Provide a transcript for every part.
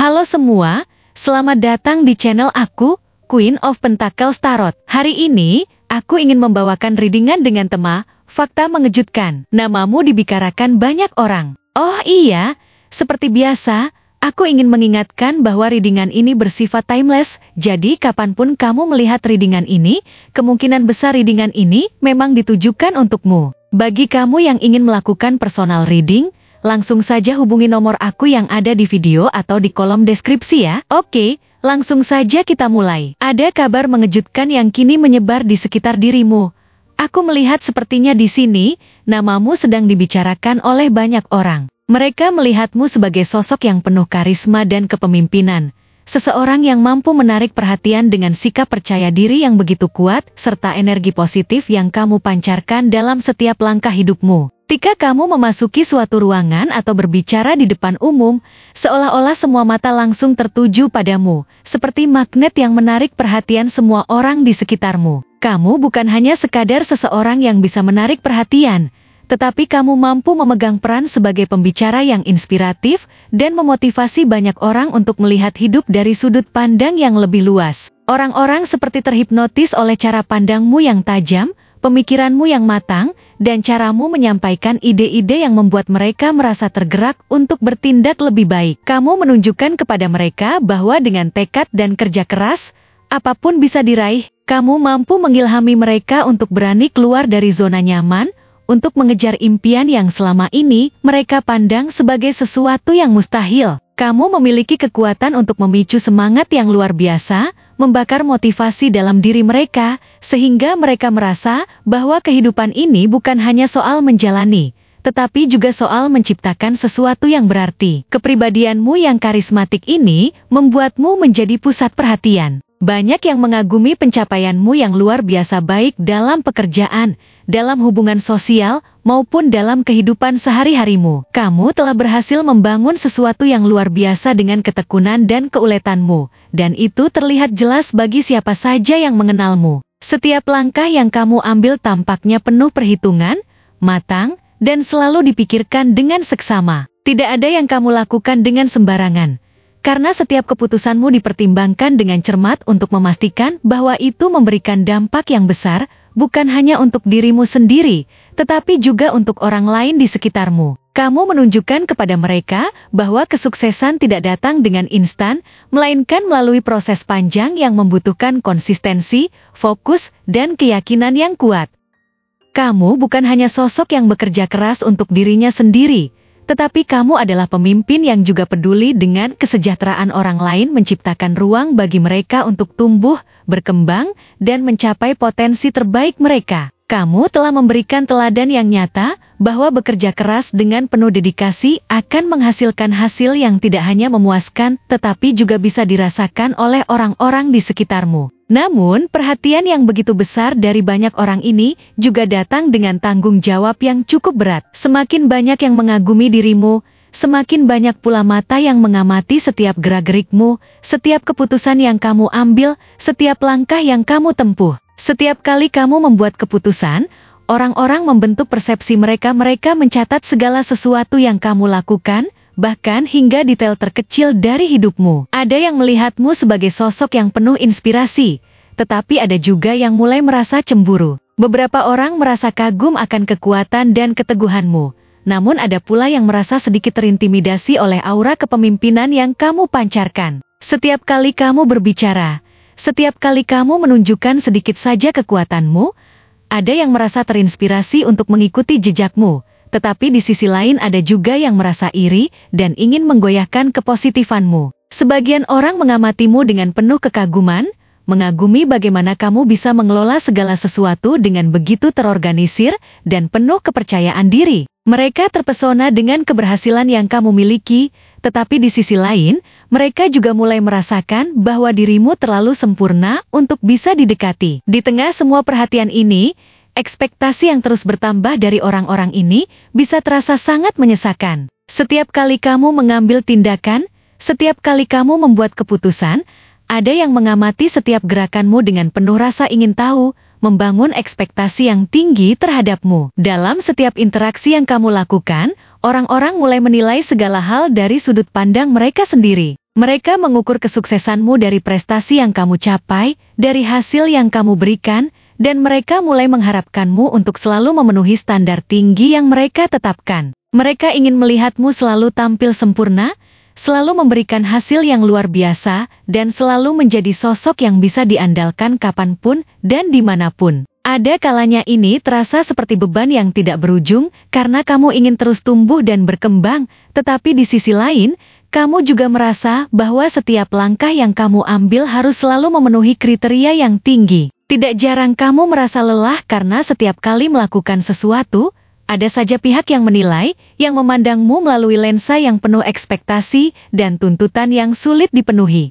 Halo semua, selamat datang di channel aku, Queen of Pentacles Tarot. Hari ini, aku ingin membawakan readingan dengan tema, fakta mengejutkan. Namamu dibicarakan banyak orang. Oh iya, seperti biasa, aku ingin mengingatkan bahwa readingan ini bersifat timeless, jadi kapanpun kamu melihat readingan ini, kemungkinan besar readingan ini memang ditujukan untukmu. Bagi kamu yang ingin melakukan personal reading, langsung saja hubungi nomor aku yang ada di video atau di kolom deskripsi ya. Oke, langsung saja kita mulai. Ada kabar mengejutkan yang kini menyebar di sekitar dirimu. Aku melihat sepertinya di sini, namamu sedang dibicarakan oleh banyak orang. Mereka melihatmu sebagai sosok yang penuh karisma dan kepemimpinan. Seseorang yang mampu menarik perhatian dengan sikap percaya diri yang begitu kuat, serta energi positif yang kamu pancarkan dalam setiap langkah hidupmu. Ketika kamu memasuki suatu ruangan atau berbicara di depan umum, seolah-olah semua mata langsung tertuju padamu, seperti magnet yang menarik perhatian semua orang di sekitarmu. Kamu bukan hanya sekadar seseorang yang bisa menarik perhatian, tetapi kamu mampu memegang peran sebagai pembicara yang inspiratif dan memotivasi banyak orang untuk melihat hidup dari sudut pandang yang lebih luas. Orang-orang seperti terhipnotis oleh cara pandangmu yang tajam, pemikiranmu yang matang, dan caramu menyampaikan ide-ide yang membuat mereka merasa tergerak untuk bertindak lebih baik. Kamu menunjukkan kepada mereka bahwa dengan tekad dan kerja keras, apapun bisa diraih. Kamu mampu mengilhami mereka untuk berani keluar dari zona nyaman, untuk mengejar impian yang selama ini mereka pandang sebagai sesuatu yang mustahil. Kamu memiliki kekuatan untuk memicu semangat yang luar biasa, membakar motivasi dalam diri mereka, sehingga mereka merasa bahwa kehidupan ini bukan hanya soal menjalani, tetapi juga soal menciptakan sesuatu yang berarti. Kepribadianmu yang karismatik ini membuatmu menjadi pusat perhatian. Banyak yang mengagumi pencapaianmu yang luar biasa baik dalam pekerjaan, dalam hubungan sosial, maupun dalam kehidupan sehari-harimu. Kamu telah berhasil membangun sesuatu yang luar biasa dengan ketekunan dan keuletanmu, dan itu terlihat jelas bagi siapa saja yang mengenalmu. Setiap langkah yang kamu ambil tampaknya penuh perhitungan, matang, dan selalu dipikirkan dengan seksama. Tidak ada yang kamu lakukan dengan sembarangan. Karena setiap keputusanmu dipertimbangkan dengan cermat untuk memastikan bahwa itu memberikan dampak yang besar, bukan hanya untuk dirimu sendiri, tetapi juga untuk orang lain di sekitarmu. Kamu menunjukkan kepada mereka bahwa kesuksesan tidak datang dengan instan, melainkan melalui proses panjang yang membutuhkan konsistensi, fokus, dan keyakinan yang kuat. Kamu bukan hanya sosok yang bekerja keras untuk dirinya sendiri, tetapi kamu adalah pemimpin yang juga peduli dengan kesejahteraan orang lain, menciptakan ruang bagi mereka untuk tumbuh, berkembang, dan mencapai potensi terbaik mereka. Kamu telah memberikan teladan yang nyata bahwa bekerja keras dengan penuh dedikasi akan menghasilkan hasil yang tidak hanya memuaskan, tetapi juga bisa dirasakan oleh orang-orang di sekitarmu. Namun, perhatian yang begitu besar dari banyak orang ini juga datang dengan tanggung jawab yang cukup berat. Semakin banyak yang mengagumi dirimu, semakin banyak pula mata yang mengamati setiap gerak-gerikmu, setiap keputusan yang kamu ambil, setiap langkah yang kamu tempuh. Setiap kali kamu membuat keputusan, orang-orang membentuk persepsi mereka mencatat segala sesuatu yang kamu lakukan, bahkan hingga detail terkecil dari hidupmu. Ada yang melihatmu sebagai sosok yang penuh inspirasi, tetapi ada juga yang mulai merasa cemburu. Beberapa orang merasa kagum akan kekuatan dan keteguhanmu, namun ada pula yang merasa sedikit terintimidasi oleh aura kepemimpinan yang kamu pancarkan. Setiap kali kamu berbicara, setiap kali kamu menunjukkan sedikit saja kekuatanmu, ada yang merasa terinspirasi untuk mengikuti jejakmu. Tetapi di sisi lain ada juga yang merasa iri dan ingin menggoyahkan kepositifanmu. Sebagian orang mengamatimu dengan penuh kekaguman, mengagumi bagaimana kamu bisa mengelola segala sesuatu dengan begitu terorganisir dan penuh kepercayaan diri. Mereka terpesona dengan keberhasilan yang kamu miliki, tetapi di sisi lain, mereka juga mulai merasakan bahwa dirimu terlalu sempurna untuk bisa didekati. Di tengah semua perhatian ini, ekspektasi yang terus bertambah dari orang-orang ini bisa terasa sangat menyesakan. Setiap kali kamu mengambil tindakan, setiap kali kamu membuat keputusan, ada yang mengamati setiap gerakanmu dengan penuh rasa ingin tahu, membangun ekspektasi yang tinggi terhadapmu. Dalam setiap interaksi yang kamu lakukan, orang-orang mulai menilai segala hal dari sudut pandang mereka sendiri. Mereka mengukur kesuksesanmu dari prestasi yang kamu capai, dari hasil yang kamu berikan, dan mereka mulai mengharapkanmu untuk selalu memenuhi standar tinggi yang mereka tetapkan. Mereka ingin melihatmu selalu tampil sempurna, selalu memberikan hasil yang luar biasa, dan selalu menjadi sosok yang bisa diandalkan kapanpun dan dimanapun. Ada kalanya ini terasa seperti beban yang tidak berujung, karena kamu ingin terus tumbuh dan berkembang, tetapi di sisi lain, kamu juga merasa bahwa setiap langkah yang kamu ambil harus selalu memenuhi kriteria yang tinggi. Tidak jarang kamu merasa lelah karena setiap kali melakukan sesuatu, ada saja pihak yang menilai, yang memandangmu melalui lensa yang penuh ekspektasi dan tuntutan yang sulit dipenuhi.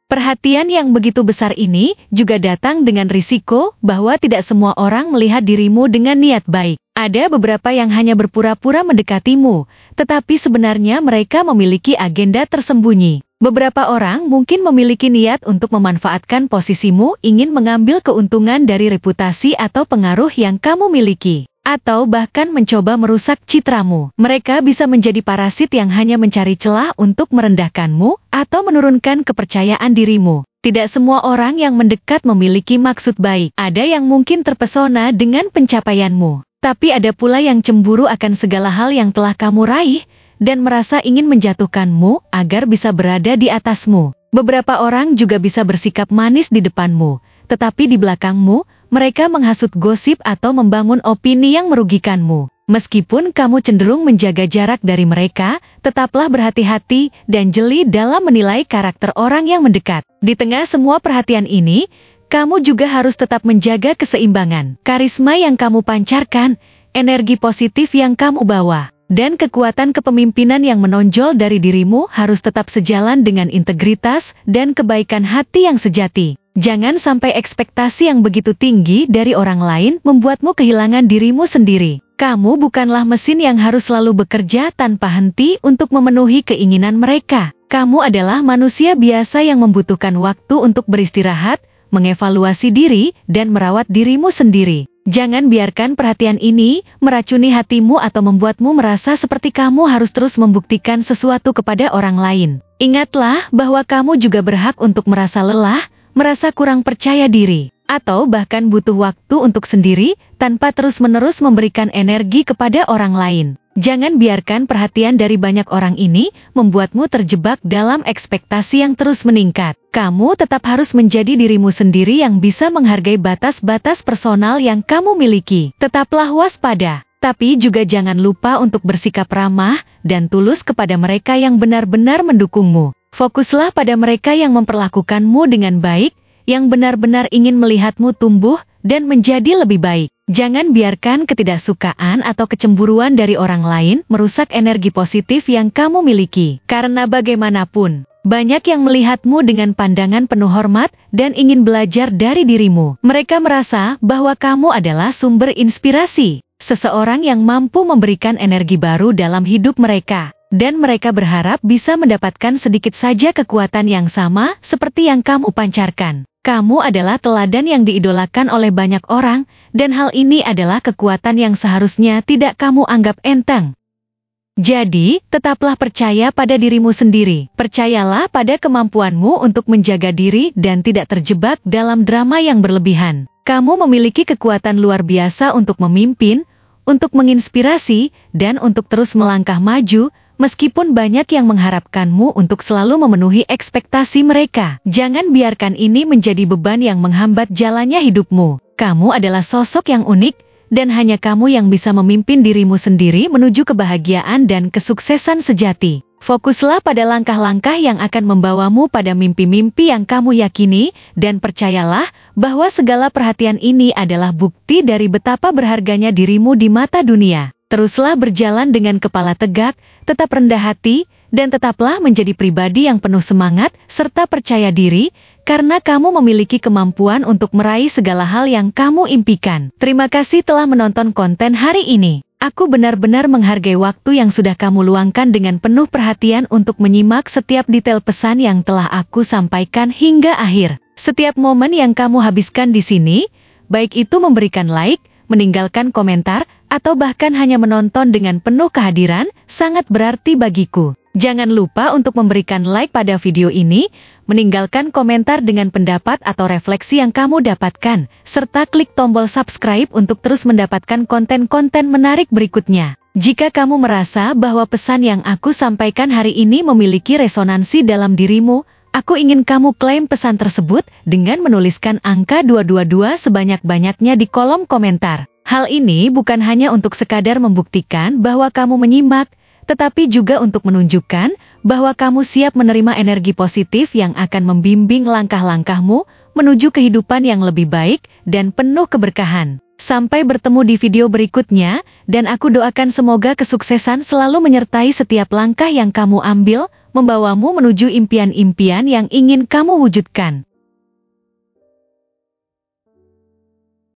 Perhatian yang begitu besar ini juga datang dengan risiko bahwa tidak semua orang melihat dirimu dengan niat baik. Ada beberapa yang hanya berpura-pura mendekatimu, tetapi sebenarnya mereka memiliki agenda tersembunyi. Beberapa orang mungkin memiliki niat untuk memanfaatkan posisimu, ingin mengambil keuntungan dari reputasi atau pengaruh yang kamu miliki, atau bahkan mencoba merusak citramu. Mereka bisa menjadi parasit yang hanya mencari celah untuk merendahkanmu atau menurunkan kepercayaan dirimu. Tidak semua orang yang mendekat memiliki maksud baik. Ada yang mungkin terpesona dengan pencapaianmu, tapi ada pula yang cemburu akan segala hal yang telah kamu raih, dan merasa ingin menjatuhkanmu agar bisa berada di atasmu. Beberapa orang juga bisa bersikap manis di depanmu, tetapi di belakangmu, mereka menghasut gosip atau membangun opini yang merugikanmu. Meskipun kamu cenderung menjaga jarak dari mereka, tetaplah berhati-hati dan jeli dalam menilai karakter orang yang mendekat. Di tengah semua perhatian ini, kamu juga harus tetap menjaga keseimbangan. Karisma yang kamu pancarkan, energi positif yang kamu bawa, dan kekuatan kepemimpinan yang menonjol dari dirimu harus tetap sejalan dengan integritas dan kebaikan hati yang sejati. Jangan sampai ekspektasi yang begitu tinggi dari orang lain membuatmu kehilangan dirimu sendiri. Kamu bukanlah mesin yang harus selalu bekerja tanpa henti untuk memenuhi keinginan mereka. Kamu adalah manusia biasa yang membutuhkan waktu untuk beristirahat, mengevaluasi diri, dan merawat dirimu sendiri. Jangan biarkan perhatian ini meracuni hatimu atau membuatmu merasa seperti kamu harus terus membuktikan sesuatu kepada orang lain. Ingatlah bahwa kamu juga berhak untuk merasa lelah, merasa kurang percaya diri, atau bahkan butuh waktu untuk sendiri, tanpa terus-menerus memberikan energi kepada orang lain. Jangan biarkan perhatian dari banyak orang ini membuatmu terjebak dalam ekspektasi yang terus meningkat. Kamu tetap harus menjadi dirimu sendiri yang bisa menghargai batas-batas personal yang kamu miliki. Tetaplah waspada, tapi juga jangan lupa untuk bersikap ramah dan tulus kepada mereka yang benar-benar mendukungmu. Fokuslah pada mereka yang memperlakukanmu dengan baik, yang benar-benar ingin melihatmu tumbuh dan menjadi lebih baik. Jangan biarkan ketidaksukaan atau kecemburuan dari orang lain merusak energi positif yang kamu miliki. Karena bagaimanapun, banyak yang melihatmu dengan pandangan penuh hormat dan ingin belajar dari dirimu. Mereka merasa bahwa kamu adalah sumber inspirasi, seseorang yang mampu memberikan energi baru dalam hidup mereka. Dan mereka berharap bisa mendapatkan sedikit saja kekuatan yang sama seperti yang kamu pancarkan. Kamu adalah teladan yang diidolakan oleh banyak orang, dan hal ini adalah kekuatan yang seharusnya tidak kamu anggap enteng. Jadi, tetaplah percaya pada dirimu sendiri. Percayalah pada kemampuanmu untuk menjaga diri dan tidak terjebak dalam drama yang berlebihan. Kamu memiliki kekuatan luar biasa untuk memimpin, untuk menginspirasi, dan untuk terus melangkah maju, meskipun banyak yang mengharapkanmu untuk selalu memenuhi ekspektasi mereka. Jangan biarkan ini menjadi beban yang menghambat jalannya hidupmu. Kamu adalah sosok yang unik, dan hanya kamu yang bisa memimpin dirimu sendiri menuju kebahagiaan dan kesuksesan sejati. Fokuslah pada langkah-langkah yang akan membawamu pada mimpi-mimpi yang kamu yakini, dan percayalah bahwa segala perhatian ini adalah bukti dari betapa berharganya dirimu di mata dunia. Teruslah berjalan dengan kepala tegak, tetap rendah hati, dan tetaplah menjadi pribadi yang penuh semangat serta percaya diri, karena kamu memiliki kemampuan untuk meraih segala hal yang kamu impikan. Terima kasih telah menonton konten hari ini. Aku benar-benar menghargai waktu yang sudah kamu luangkan dengan penuh perhatian untuk menyimak setiap detail pesan yang telah aku sampaikan hingga akhir. Setiap momen yang kamu habiskan di sini, baik itu memberikan like, meninggalkan komentar, atau bahkan hanya menonton dengan penuh kehadiran, sangat berarti bagiku. Jangan lupa untuk memberikan like pada video ini, meninggalkan komentar dengan pendapat atau refleksi yang kamu dapatkan, serta klik tombol subscribe untuk terus mendapatkan konten-konten menarik berikutnya. Jika kamu merasa bahwa pesan yang aku sampaikan hari ini memiliki resonansi dalam dirimu, aku ingin kamu klaim pesan tersebut dengan menuliskan angka 222 sebanyak-banyaknya di kolom komentar. Hal ini bukan hanya untuk sekadar membuktikan bahwa kamu menyimak, tetapi juga untuk menunjukkan bahwa kamu siap menerima energi positif yang akan membimbing langkah-langkahmu menuju kehidupan yang lebih baik dan penuh keberkahan. Sampai bertemu di video berikutnya, dan aku doakan semoga kesuksesan selalu menyertai setiap langkah yang kamu ambil, membawamu menuju impian-impian yang ingin kamu wujudkan.